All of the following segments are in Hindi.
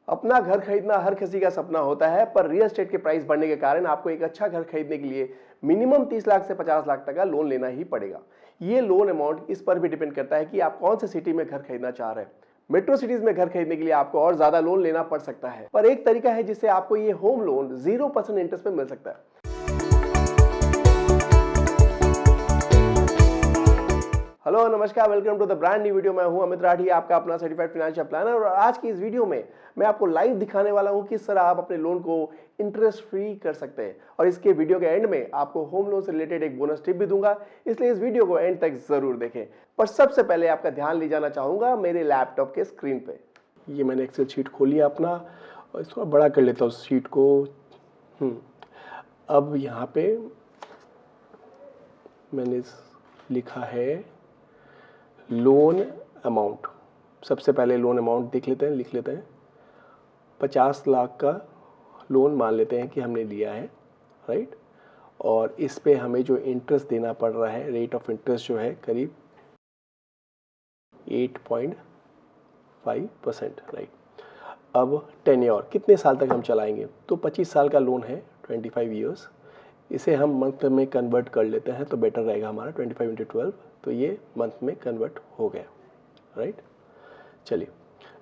अपना घर खरीदना हर किसी का सपना होता है, पर रियल एस्टेट के प्राइस बढ़ने के कारण आपको एक अच्छा घर खरीदने के लिए मिनिमम 30 लाख से 50 लाख तक का लोन लेना ही पड़ेगा। ये लोन अमाउंट इस पर भी डिपेंड करता है कि आप कौन से सिटी में घर खरीदना चाह रहे हैं। मेट्रो सिटीज में घर खरीदने के लिए आपको और ज्यादा लोन लेना पड़ सकता है, पर एक तरीका है जिससे आपको ये होम लोन 0% इंटरेस्ट पे मिल सकता है। हेलो नमस्कार, welcome to the brand new video. मैं हूं अमित राठी, आपका अपना सर्टिफाइड फाइनेंशियल प्लानर, और आज की इस वीडियो में मैं आपको लाइव दिखाने वाला हूं किस तरह आप अपने लोन को इंटरेस्ट फ्री कर सकते हैं। और इसके वीडियो के एंड में आपको होम लोन से रिलेटेड एक बोनस टिप भी दूंगा, इसलिए इस वीडियो को एंड तक जरूर देखें। पर सबसे पहले आपका ध्यान ले जाना चाहूंगा मेरे लैपटॉप के स्क्रीन पे। ये मैंने एक्सेल शीट खोली अपना, और इसको बड़ा कर लेता हूँ शीट को। अब यहाँ पे मैंने लिखा है लोन अमाउंट। सबसे पहले लोन अमाउंट देख लेते हैं, लिख लेते हैं। 50 लाख का लोन मान लेते हैं कि हमने लिया है, राइट। और इस पे हमें जो इंटरेस्ट देना पड़ रहा है, रेट ऑफ इंटरेस्ट जो है करीब 8.5%, राइट। अब टेन्योर कितने साल तक हम चलाएंगे, तो 25 साल का लोन है, 25 ईयर्स। इसे हम मंथ में कन्वर्ट कर लेते हैं तो बेटर रहेगा हमारा। 25 इंटू 12, तो ये मंथ में कन्वर्ट हो गया, राइट। चलिए,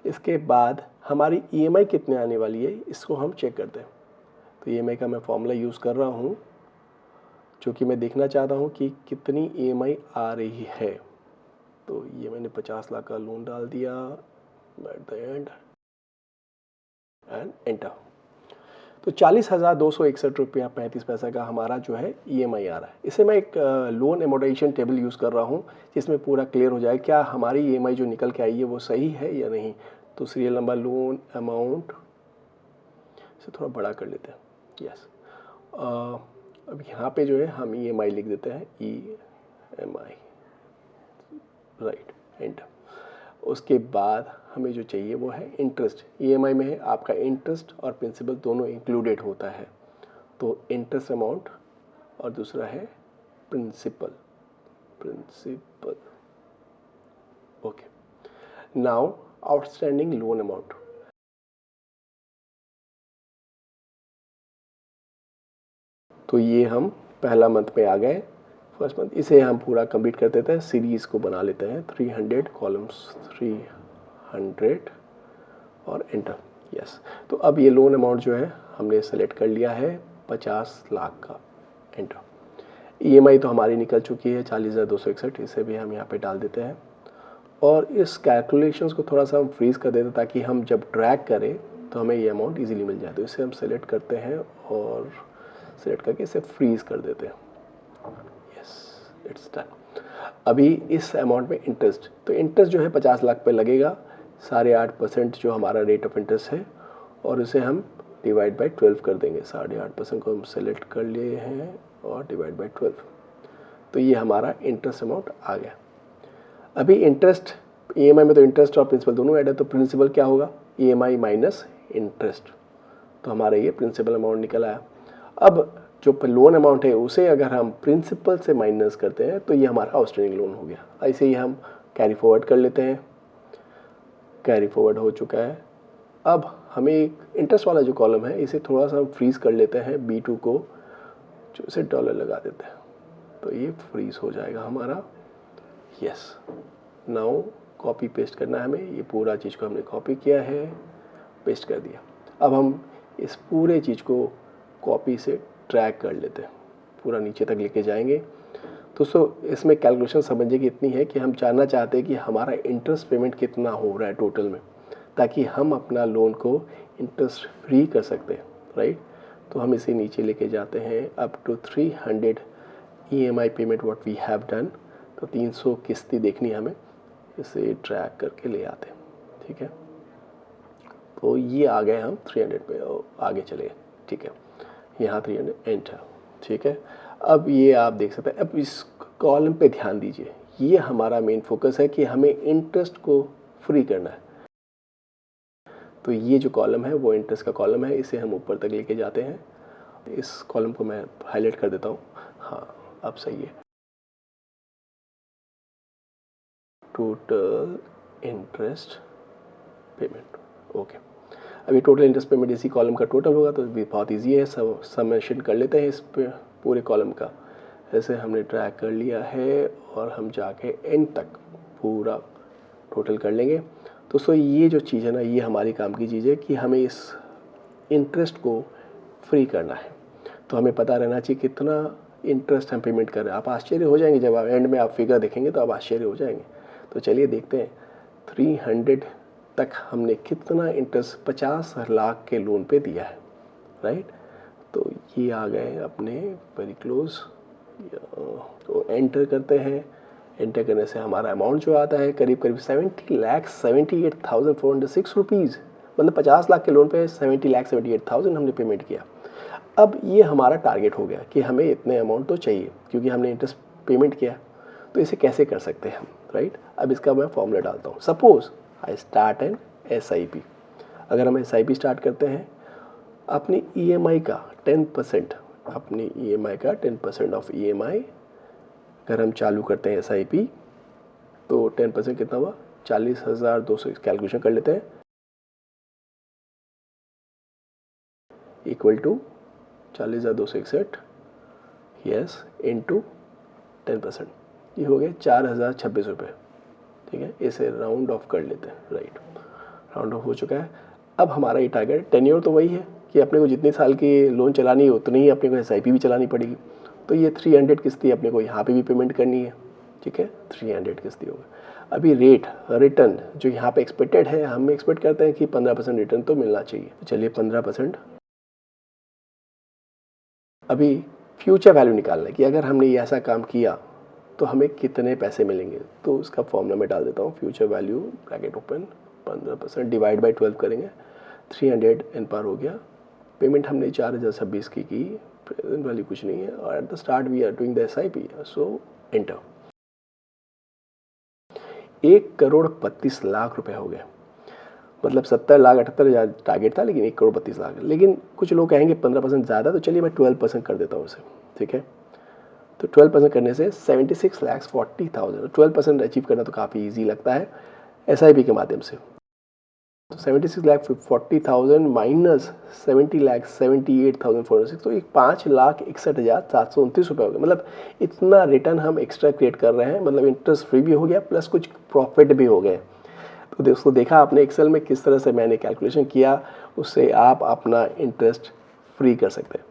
इसके बाद हमारी ईएमआई कितने आने वाली है इसको हम चेक करते हैं। तो ईएमआई का मैं फॉर्मूला यूज़ कर रहा हूँ, जो कि मैं देखना चाहता हूँ कि कितनी ईएमआई आ रही है। तो ये मैंने 50 लाख का लोन डाल दिया, at the end and enter. तो 40,261 रुपया 35 पैसा का हमारा जो है ईएमआई आ रहा है। इसे मैं एक लोन एमोर्टाइजेशन टेबल यूज़ कर रहा हूँ, जिसमें पूरा क्लियर हो जाए क्या हमारी ईएमआई जो निकल के आई है वो सही है या नहीं। तो सीरियल नंबर, लोन अमाउंट, इसे थोड़ा बड़ा कर लेते हैं, यस। अब यहाँ पे जो है हम ईएमआई लिख देते हैं, ईएमआई, राइट, एंटर। उसके बाद हमें जो चाहिए वो है इंटरेस्ट। ईएमआई में है आपका इंटरेस्ट और प्रिंसिपल दोनों इंक्लूडेड होता है। तो इंटरेस्ट अमाउंट और दूसरा है principal, okay. Now outstanding loan amount. तो ये हम पहला मंथ में आ गए, फर्स्ट मंथ। इसे हम पूरा कंप्लीट कर देते हैं, सीरीज को बना लेते हैं 300 कॉलम्स, 300 और एंटर, यस। तो अब ये लोन अमाउंट जो है हमने सेलेक्ट कर लिया है 50 लाख का, एंटर। ईएमआई तो हमारी निकल चुकी है 40,261, इसे भी हम यहाँ पे डाल देते हैं। और इस कैलकुलेशंस को थोड़ा सा हम फ्रीज कर देते हैं, ताकि हम जब ड्रैग करें तो हमें ये अमाउंट इजीली मिल जाए। तो इसे हम सेलेक्ट करते हैं और सेलेक्ट करके इसे फ्रीज कर देते हैं, यस, इट्स डन। अभी इस अमाउंट में इंटरेस्ट, तो इंटरेस्ट जो है 50 लाख पे लगेगा, 8.5% जो हमारा रेट ऑफ इंटरेस्ट है, और इसे हम डिवाइड बाई 12 कर देंगे। 8.5% को हम सेलेक्ट कर लिए हैं और डिवाइड बाई 12, तो ये हमारा इंटरेस्ट अमाउंट आ गया। अभी इंटरेस्ट, ईएमआई में तो इंटरेस्ट और प्रिंसिपल दोनों ऐड है, तो प्रिंसिपल क्या होगा, ईएमआई माइनस इंटरेस्ट। तो हमारा ये प्रिंसिपल अमाउंट निकल आया। अब जो लोन अमाउंट है उसे अगर हम प्रिंसिपल से माइनस करते हैं तो ये हमारा आउटस्टैंडिंग लोन हो गया। ऐसे ही हम कैरी फॉरवर्ड कर लेते हैं, कैरी फॉरवर्ड हो चुका है। अब हमें एक इंटरेस्ट वाला जो कॉलम है इसे थोड़ा सा हम फ्रीज कर लेते हैं, B2 को, जो इसे डॉलर लगा देते हैं, तो ये फ्रीज हो जाएगा हमारा, यस। नाउ कॉपी पेस्ट करना है हमें, ये पूरा चीज़ को हमने कॉपी किया है, पेस्ट कर दिया। अब हम इस पूरे चीज़ को कॉपी से ड्रैग कर लेते हैं, पूरा नीचे तक लेके जाएंगे। दोस्तों, इसमें कैलकुलेशन समझिए कि इतनी है कि हम जानना चाहते हैं कि हमारा इंटरेस्ट पेमेंट कितना हो रहा है टोटल में, ताकि हम अपना लोन को इंटरेस्ट फ्री कर सकते हैं, राइट। तो हम इसे नीचे लेके जाते हैं up to 300 EMI payment what we have done. तो 300 किस्ती देखनी है हमें, इसे ड्रैग करके ले आते हैं, ठीक है। तो ये आ गए हम 300 पे, आगे चले गए, ठीक है। यहाँ 300 एंटर, ठीक है। अब ये आप देख सकते हैं। अब इस कॉलम पे ध्यान दीजिए, ये हमारा मेन फोकस है कि हमें इंटरेस्ट को फ्री करना है। तो ये जो कॉलम है वो इंटरेस्ट का कॉलम है, इसे हम ऊपर तक लेके जाते हैं। इस कॉलम को मैं हाईलाइट कर देता हूँ, हाँ अब सही है। Total interest payment, okay. अभी टोटल इंटरेस्ट पेमेंट इसी कॉलम का टोटल होगा, तो भी बहुत ईजी है, समेशन कर लेते हैं इस पूरे कॉलम का। ऐसे हमने ट्रैक कर लिया है और हम जाके एंड तक पूरा टोटल कर लेंगे। दोस्तों ये जो चीज़ है ना, ये हमारी काम की चीज़ है कि हमें इस इंटरेस्ट को फ्री करना है। तो हमें पता रहना चाहिए कितना इंटरेस्ट हम पेमेंट कर रहे हैं। आप आश्चर्य हो जाएंगे जब आप एंड में आप फिगर देखेंगे, तो आप आश्चर्य हो जाएंगे। तो चलिए देखते हैं 300 तक हमने कितना इंटरेस्ट 50 लाख के लोन पे दिया है, राइट। तो ये आ गए अपने वेरी क्लोज, तो एंटर करते हैं। एंटर करने से हमारा अमाउंट जो आता है करीब करीब 70,78,406 रुपीज़, मतलब 50 लाख के लोन पे 70,78,000 हमने पेमेंट किया। अब ये हमारा टारगेट हो गया कि हमें इतने अमाउंट तो चाहिए, क्योंकि हमने इंटरेस्ट पेमेंट किया। तो इसे कैसे कर सकते हैं हम, राइट। अब इसका मैं फॉर्मूला डालता हूँ। Suppose I start an SIP। अगर हम SIP स्टार्ट करते हैं, अपनी EMI का 10%, अपनी EMI का 10% ऑफ EMI अगर हम चालू करते हैं SIP, तो 10% कितना हुआ, 40,200। कैलकुलेशन कर लेते हैं, इक्वल टू 40,261 यस इंटू 10%, ये हो गए 4,026 रुपये। ठीक है, इसे राउंड ऑफ कर लेते हैं, राइट। राउंड ऑफ हो चुका है। अब हमारा ये टारगेट, टेन्योर तो वही है कि अपने को जितने साल की लोन चलानी है उतनी ही अपने को SIP भी चलानी पड़ेगी। तो ये 300 किस्ती अपने को यहाँ पे भी पेमेंट करनी है। ठीक है, 300 किस्ती होगा। अभी रेट रिटर्न जो यहाँ पे एक्सपेक्टेड है, हम एक्सपेक्ट करते हैं कि 15% रिटर्न तो मिलना चाहिए। तो चलिए 15%। अभी फ्यूचर वैल्यू निकालना है कि अगर हमने ये ऐसा काम किया तो हमें कितने पैसे मिलेंगे। तो उसका फॉर्मूला मैं डाल देता हूँ। Future value bracket open 15% divide by 12 करेंगे, 300 एन पार हो गया। पेमेंट हमने 4,026 की प्रेजेंट वैल्यू कुछ नहीं है, और at the start we are doing the SIP, so enter. 1,32,00,000 रुपए हो गए, मतलब 70,78,000 टारगेट था, लेकिन 1,32,00,000। लेकिन कुछ लोग कहेंगे 15% ज़्यादा, तो चलिए मैं 12% कर देता हूँ उसे। ठीक है, तो 12% करने से 76,40,000। 12% अचीव करना तो काफ़ी ईजी लगता है SIP के माध्यम से। तो 76,40,000 माइनस 70,78,406, तो 5,61,729 रुपये हो गए। मतलब इतना रिटर्न हम एक्स्ट्रा क्रिएट कर रहे हैं, मतलब इंटरेस्ट फ्री भी हो गया प्लस कुछ प्रॉफिट भी हो गए। तो दोस्तों देखा आपने एक्सेल में किस तरह से मैंने कैलकुलेशन किया, उससे आप अपना इंटरेस्ट फ्री कर सकते हैं।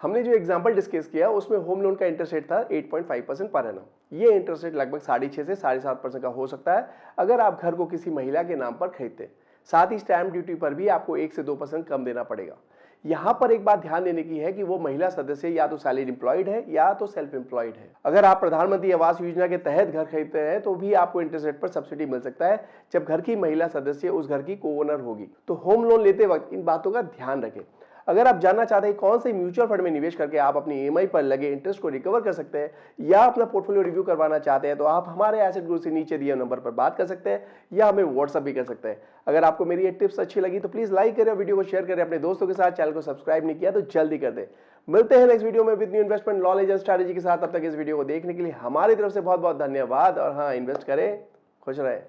हमने जो एग्जांपल डिस्कस किया उसमें होम लोन का इंटरेस्ट रेट था 8.5% पर एनम। ये इंटरेस्ट रेट लगभग 6.5 से 7.5% का हो सकता है अगर आप घर को किसी महिला के नाम पर खरीदते हैं। साथ ही स्टैंप ड्यूटी पर भी आपको 1 से 2% कम देना पड़ेगा। यहाँ पर एक बात ध्यान देने की है कि वो महिला सदस्य या तो सैलरी एम्प्लॉयड है या तो सेल्फ एम्प्लॉयड है। अगर आप प्रधानमंत्री आवास योजना के तहत घर खरीदते हैं तो भी आपको इंटरेस्ट रेट पर सब्सिडी मिल सकता है जब घर की महिला सदस्य उस घर की को ओनर होगी। तो होम लोन लेते वक्त इन बातों का ध्यान रखें। अगर आप जानना चाहते हैं कौन से म्यूचुअल फंड में निवेश करके आप अपनी EMI पर लगे इंटरेस्ट को रिकवर कर सकते हैं, या अपना पोर्टफोलियो रिव्यू करवाना चाहते हैं, तो आप हमारे एसेट गुरु से नीचे दिए नंबर पर बात कर सकते हैं या हमें व्हाट्सएप भी कर सकते हैं। अगर आपको मेरी ये टिप्स अच्छी लगी तो प्लीज लाइक करें, वीडियो को शेयर करें अपने दोस्तों के साथ। चैनल को सब्सक्राइब नहीं किया तो जल्दी कर दें। मिलते हैं नेक्स्ट वीडियो में with new investment knowledge and strategy के साथ। तब तक इस वीडियो को देखने के लिए हमारी तरफ से बहुत बहुत धन्यवाद। और हाँ, इन्वेस्ट करें, खुश रहें।